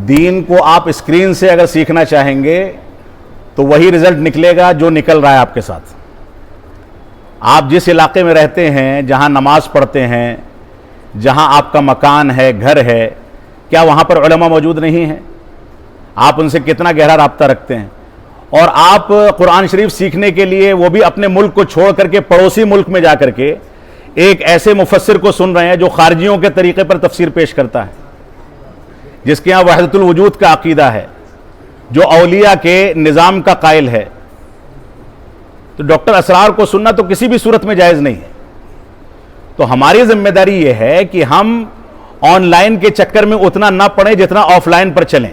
دین کو آپ اسکرین سے اگر سیکھنا چاہیں گے تو وہی رزلٹ نکلے گا جو نکل رہا ہے آپ کے ساتھ. آپ جس علاقے میں رہتے ہیں، جہاں نماز پڑھتے ہیں، جہاں آپ کا مکان ہے، گھر ہے، کیا وہاں پر علماء موجود نہیں ہیں؟ آپ ان سے کتنا گہرا رابطہ رکھتے ہیں؟ اور آپ قرآن شریف سیکھنے کے لیے وہ بھی اپنے ملک کو چھوڑ کر کے پڑوسی ملک میں جا کر کے ایک ایسے مفسر کو سن رہے ہیں جو خارجیوں کے طریقے پر تفسیر پیش کرتا ہے، جس کے ہاں وحدت الوجود کا عقیدہ ہے، جو اولیاء کے نظام کا قائل ہے. تو ڈاکٹر اسرار کو سننا تو کسی بھی صورت میں جائز نہیں ہے. تو ہماری ذمہ داری یہ ہے کہ ہم آن لائن کے چکر میں اتنا نہ پڑھیں جتنا آف لائن پر چلیں.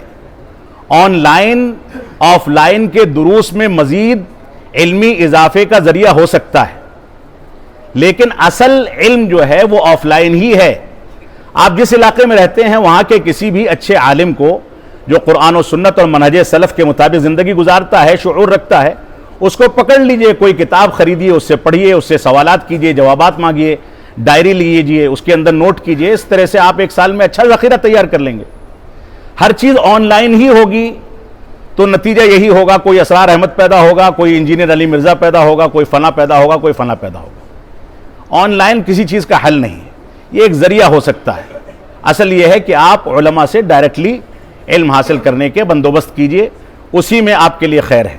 آن لائن آف لائن کے دروس میں مزید علمی اضافے کا ذریعہ ہو سکتا ہے، لیکن اصل علم جو ہے وہ آف لائن ہی ہے. آپ جس علاقے میں رہتے ہیں وہاں کے کسی بھی اچھے عالم کو جو قرآن و سنت اور منہج سلف کے مطابق زندگی گزارتا ہے، شعور رکھتا ہے، اس کو پکڑ لیجئے، کوئی کتاب خریدیے، اس سے پڑھیے، اس سے سوالات کیجئے، جوابات مانگیے، ڈائری لیجئے، اس کے اندر نوٹ کیجئے. اس طرح سے آپ ایک سال میں اچھا ذخیرہ تیار کر لیں گے. ہر چیز آن لائن ہی ہوگی تو نتیجہ یہی ہوگا، کوئی اسرار احمد پیدا ہوگا، کوئی انجینئر علی مرزا پیدا ہوگا، کوئی فلاں پیدا ہوگا، کوئی فلاں پیدا ہوگا. آن لائن کسی چیز کا حل نہیں ہے، یہ ایک ذریعہ ہو سکتا ہے. اصل یہ ہے کہ آپ علماء سے ڈائریکٹلی علم حاصل کرنے کے بندوبست کیجئے، اسی میں آپ کے لیے خیر ہے.